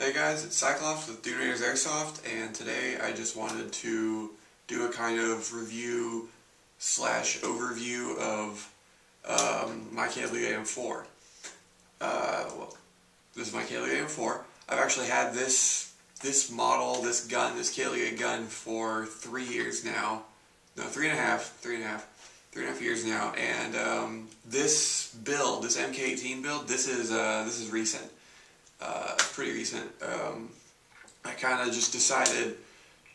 Hey guys, it's Cyclops with Dude Airsoft, and today I just wanted to do a kind of review slash overview of my Mk18. Well, this is my Mk18. I've actually had this model, this Mk gun for 3 years now. No, three and a half years now, and this build, this Mk18 build, this is recent. Pretty recent. I kind of just decided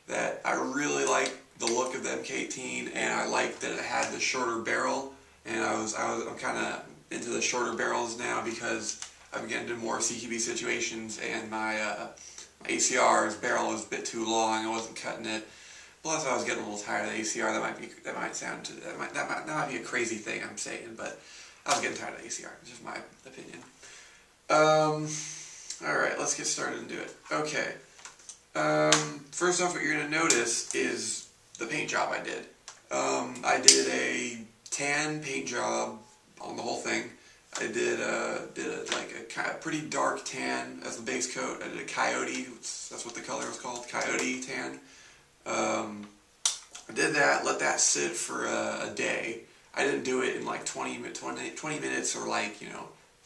that I really like the look of the Mk18, and I liked that it had the shorter barrel, and I'm kind of into the shorter barrels now because I'm getting into more CQB situations, and my ACR's barrel was a bit too long. I wasn't cutting it. Plus, I was getting a little tired of the ACR. That might be a crazy thing I'm saying, but I was getting tired of the ACR. It's just my opinion. Alright, let's get started and do it. Okay. First off, what you're going to notice is the paint job I did. I did a tan paint job on the whole thing. I did like a pretty dark tan as the base coat. I did a coyote, that's what the color was called, coyote tan. I did that, let that sit for a day. I didn't do it in like 20 minutes or like,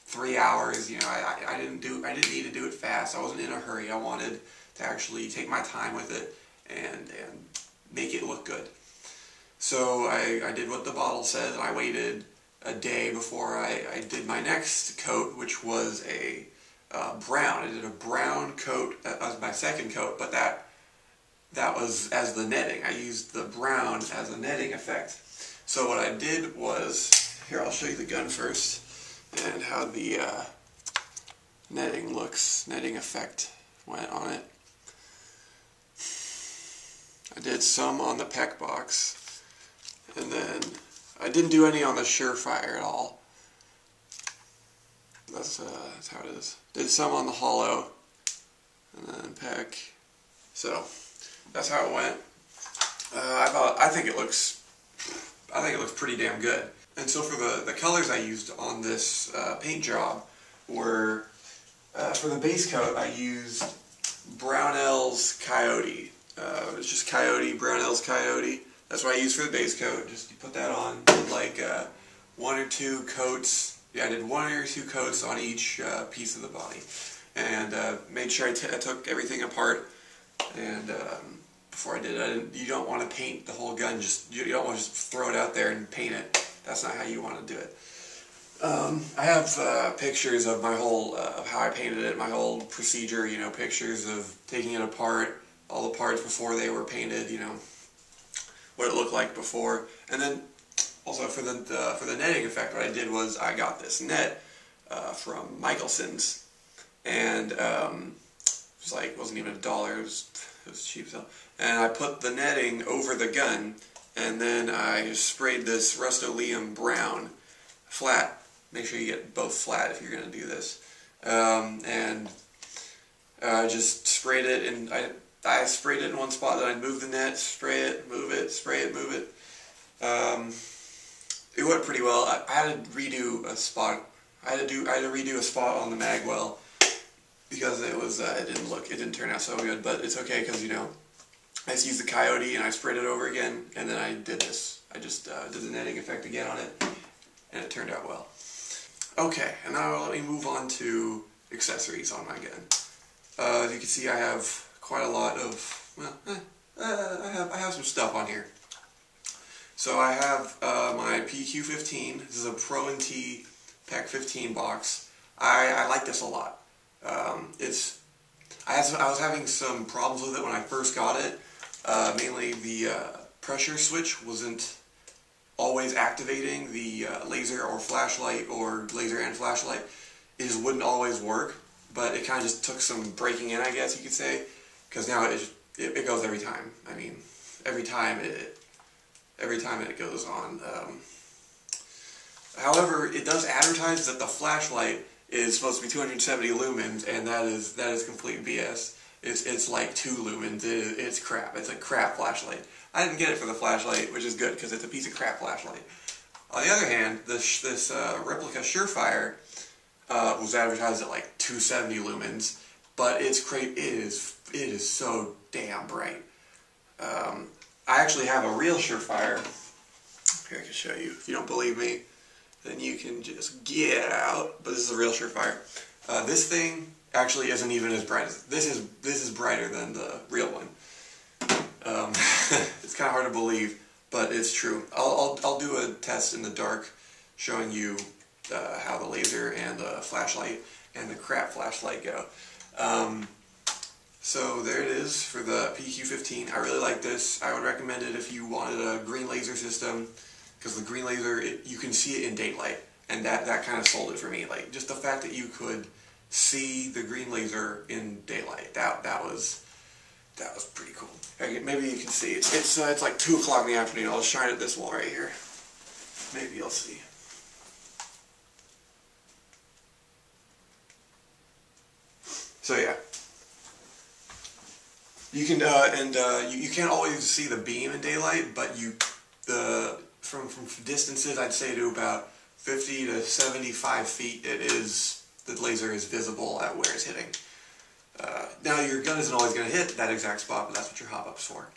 3 hours. I didn't need to do it fast. I wasn't in a hurry. I wanted to actually take my time with it and make it look good. So I did what the bottle said, and I waited a day before I did my next coat, which was a brown. I did a brown coat as my second coat, but that was as the netting. I used the brown as a netting effect. So what I did was, here, I'll show you the gun first and how the netting effect went on it. I did some on the pec box, and then I didn't do any on the Surefire at all. That's how it is. Did some on the hollow, and then pec. So that's how it went. I think it looks pretty damn good. And so for the colors I used on this paint job were, for the base coat I used Brownell's Coyote. It's just Coyote, Brownell's Coyote. That's what I used for the base coat. Just you put that on, did like 1 or 2 coats. Yeah, I did 1 or 2 coats on each piece of the body. And made sure I took everything apart. And before I did it, you don't want to paint the whole gun. You don't want to just throw it out there and paint it. That's not how you want to do it. I have pictures of my whole, of how I painted it, my whole procedure, pictures of taking it apart, all the parts before they were painted, what it looked like before. And then, also for the netting effect, what I did was I got this net from Michelson's, and it was like, wasn't even $1, it was cheap, so. And I put the netting over the gun, and then I just sprayed this Rust-Oleum brown flat. Make sure you get both flat if you're going to do this. And I just sprayed it, and I sprayed it in one spot, then I'd move the net, spray it, move it, spray it, move it. It went pretty well. I had to redo a spot. I had to redo a spot on the mag well because it didn't turn out so good, but it's okay because, I just used the Coyote and I sprayed it over again, and then I did this. I just did the netting effect again on it, and it turned out well. Okay, and now let me move on to accessories on my gun. As you can see, I have quite a lot of, I have some stuff on here. So I have my PQ15. This is a Pro and T Pack 15 box. I like this a lot. I was having some problems with it when I first got it. Mainly the pressure switch wasn't always activating the laser or flashlight, or laser and flashlight. It just wouldn't always work, but it kind of just took some breaking in, I guess you could say, because now it goes every time. I mean, every time it goes on. However, it does advertise that the flashlight is supposed to be 270 lumens, and that is complete BS. It's like 2 lumens. It's crap. It's a crap flashlight. I didn't get it for the flashlight, which is good because it's a piece of crap flashlight. On the other hand, this replica Surefire was advertised at like 270 lumens, but it's great. It is so damn bright. I actually have a real Surefire. Here, I can show you. If you don't believe me, then you can just get out. But this is a real Surefire. This thing actually isn't even as bright as this is brighter than the real one. It's kind of hard to believe, but it's true. I'll do a test in the dark, showing you how the laser and the flashlight and the crap flashlight go. So there it is for the PQ-15. I really like this. I would recommend it if you wanted a green laser system, because the green laser, you can see it in daylight, and that kind of sold it for me. Like, just the fact that you could see the green laser in daylight, that was pretty cool. Maybe you can see it. It's like 2 o'clock in the afternoon. I'll just shine at this wall right here. Maybe you'll see. So yeah. You can you can't always see the beam in daylight, but from distances, I'd say to about 50 to 75 feet, the laser is visible at where it's hitting. Now your gun isn't always going to hit that exact spot, but that's what your hop-up's for.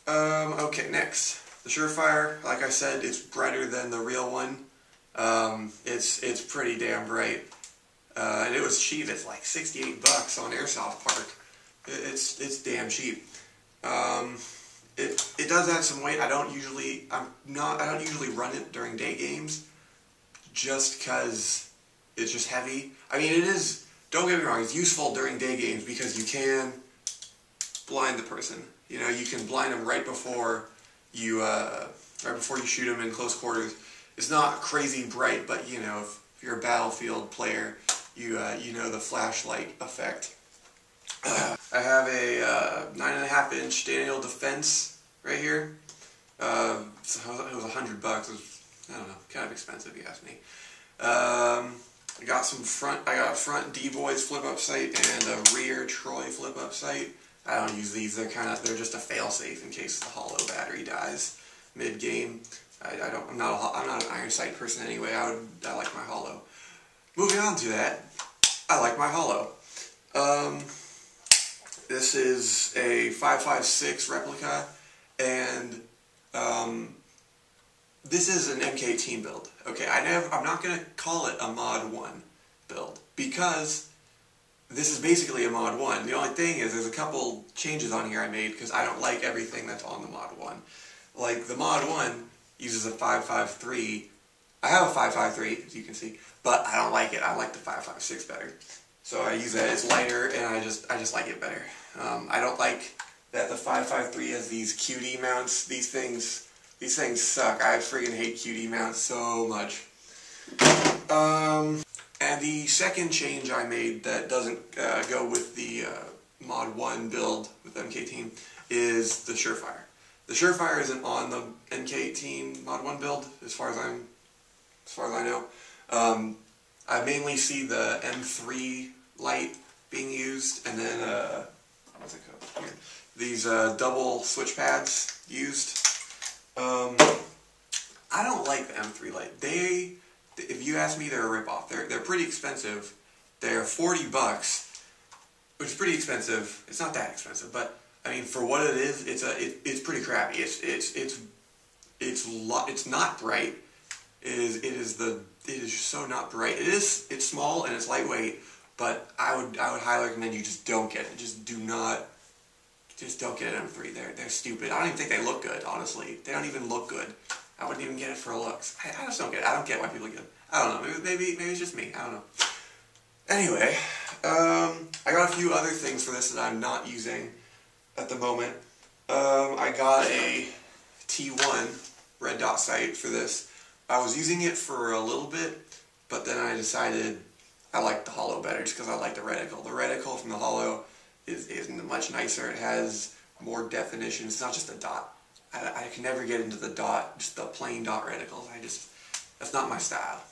Okay, next, the Surefire. Like I said, it's brighter than the real one. It's pretty damn bright, and it was cheap. It's like $68 on Airsoft Park. It's damn cheap. It does add some weight. I don't usually run it during day games, just because it's just heavy. I mean, it is. Don't get me wrong. It's useful during day games because you can blind the person. You know, you can blind them right before you shoot them in close quarters. It's not crazy bright, but you know, if you're a Battlefield player, you know the flashlight effect. I have a 9.5-inch Daniel Defense right here. It was $100. It was, I don't know, kind of expensive, if you ask me. I got a front D-Boys flip-up sight and a rear Troy flip-up sight. I don't use these. They're just a fail-safe in case the hollow battery dies mid-game. I'm not an iron sight person anyway. I like my hollow. Moving on to that, I like my hollow. This is a 5.56 replica, and this is an Mk18 build. Okay, I'm not going to call it a Mod 1 build, because this is basically a Mod 1. The only thing is there's a couple changes on here I made, because I don't like everything that's on the Mod 1. Like, the Mod 1 uses a 5.53. I have a 5.53, as you can see, but I don't like it. I like the 5.56 better. So I use that. It's lighter, and I just like it better. I don't like that the 5.53 has these QD mounts. These things suck. I friggin' hate QD mounts so much. And the second change I made that doesn't go with the Mod 1 build with Mk18 is the Surefire. The Surefire isn't on the Mk18 Mod 1 build, as far as I know. I mainly see the M3 light being used, and then what's it called? Here. These double switch pads used. I don't like the M3 light. If you ask me, they're a ripoff. They're pretty expensive. They're $40, which is pretty expensive. It's not that expensive, but I mean, for what it is, it's pretty crappy. It's not bright. It is so not bright. It's small and it's lightweight, but I would highly recommend you just don't get it. Just don't get an M3. They're stupid. I don't even think they look good, honestly. They don't even look good. I wouldn't even get it for looks. I just don't get it. I don't get why people get it. I don't know. Maybe it's just me. I don't know. Anyway, I got a few other things for this that I'm not using at the moment. I got a T1 red dot sight for this. I was using it for a little bit, but then I decided I like the hollow better just because I like the reticle. The reticle from the hollow is much nicer. It has more definition. It's not just a dot. I can never get into the dot, just the plain dot reticles. That's not my style.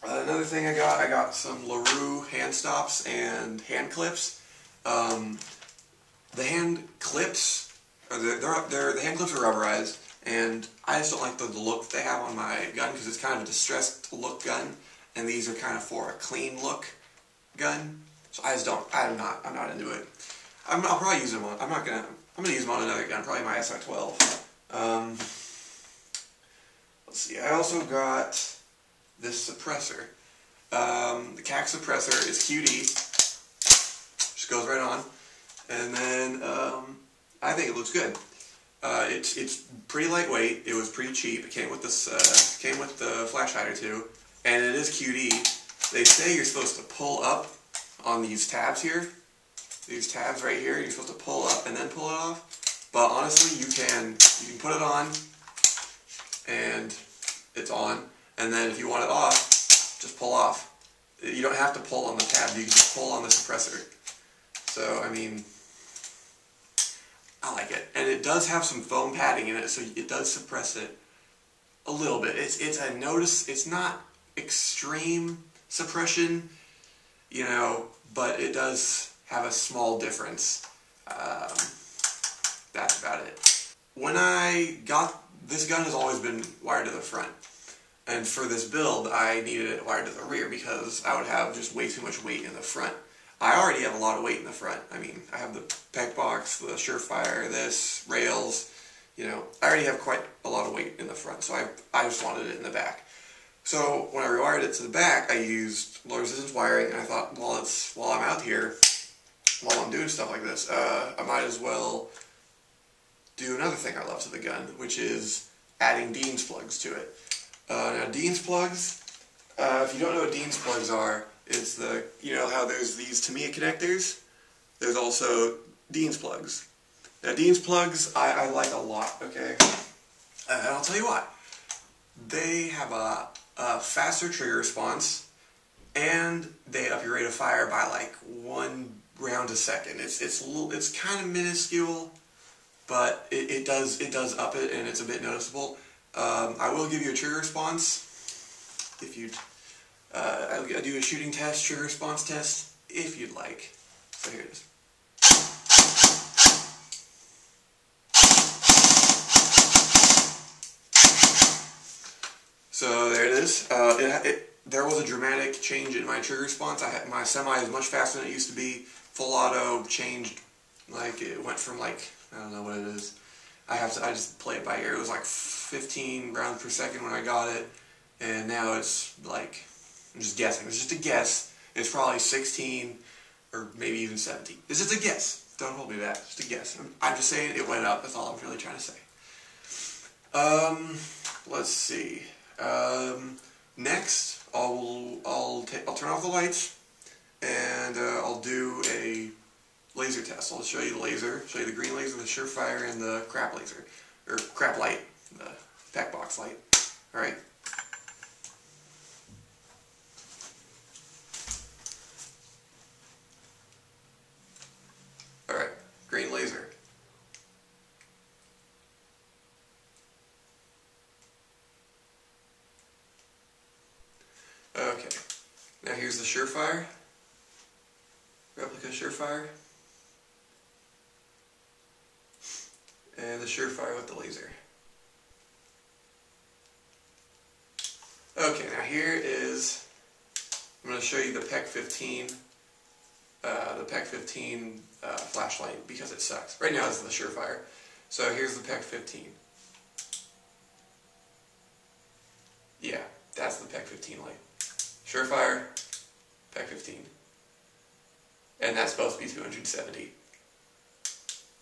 Another thing I got some LaRue hand stops and hand clips. The hand clips, the hand clips are rubberized, and I just don't like the look they have on my gun because it's kind of a distressed look gun, and these are kind of for a clean look. gun, so I just don't. I'm not into it. I'll probably use them on. I'm gonna use them on another gun, probably my SR12. Let's see. I also got this suppressor. The CAC suppressor is QD. Just goes right on, and then I think it looks good. It's pretty lightweight. It was pretty cheap. It came with this came with the flash hider too, and it is QD. They say you're supposed to pull up on these tabs here. These tabs right here, you're supposed to pull up and then pull it off. But honestly, you can put it on, and it's on. And then if you want it off, just pull off. You don't have to pull on the tab. You can just pull on the suppressor. So I mean, I like it, and it does have some foam padding in it, so it does suppress it a little bit. It's not extreme suppression, you know, but it does have a small difference. That's about it. When I got this gun, has always been wired to the front, and for this build I needed it wired to the rear because I would have just way too much weight in the front. I already have a lot of weight in the front. I mean, I have the peg box, the Surefire, this, rails, you know, I already have quite a lot of weight in the front, so I just wanted it in the back. So when I rewired it to the back, I used low resistance wiring, and I thought, while I'm out here, while I'm doing stuff like this, I might as well do another thing I love to the gun, which is adding Dean's plugs to it. Now Dean's plugs, if you don't know what Dean's plugs are, it's the, you know how there's these Tamiya connectors? There's also Dean's plugs. Now Dean's plugs I like a lot, okay? And I'll tell you why. They have a faster trigger response, and they up your rate of fire by like 1 round a second. It's kind of minuscule, but it does up it, and it's a bit noticeable. I will give you a trigger response if you. I'll do a shooting test, trigger response test, if you'd like. So here it is. So there it is. There was a dramatic change in my trigger response. My semi is much faster than it used to be. Full auto changed, like it went from like, I don't know what it is. I just play it by ear. It was like 15 rounds per second when I got it, and now it's like, I'm just guessing. It's just a guess. It's probably 16 or maybe even 17. It's just a guess. Don't hold me to that. It's just a guess. I'm just saying it went up. That's all I'm really trying to say. Let's see. Next, I'll turn off the lights, and I'll do a laser test. I'll show you the laser. Show you the green laser, the Surefire, and the crap laser, or crap light, the pack box light. All right. Green laser. Okay, now here's the Surefire, replica Surefire, and the Surefire with the laser. Okay, now here is, I'm going to show you the Mk18, flashlight, because it sucks. Right now this is the Surefire. So here's the Mk18. Yeah, that's the Mk18 light. Surefire, Mk18. And that's supposed to be 270.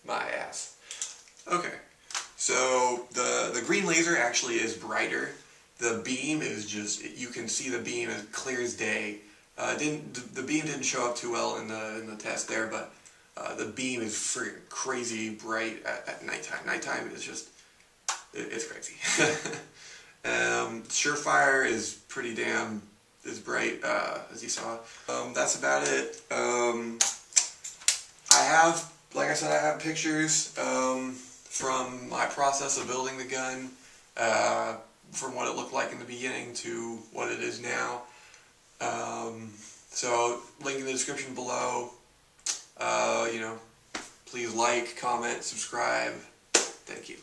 My ass. Okay, so the green laser actually is brighter. The beam is just, you can see the beam as clear as day. The beam didn't show up too well in the test there, but the beam is freaking crazy bright at nighttime. Nighttime is just, it's crazy. Surefire is pretty damn bright, as you saw. That's about it. I have, like I said, I have pictures from my process of building the gun, from what it looked like in the beginning to what it is now. So, link in the description below. You know, please like, comment, subscribe. Thank you.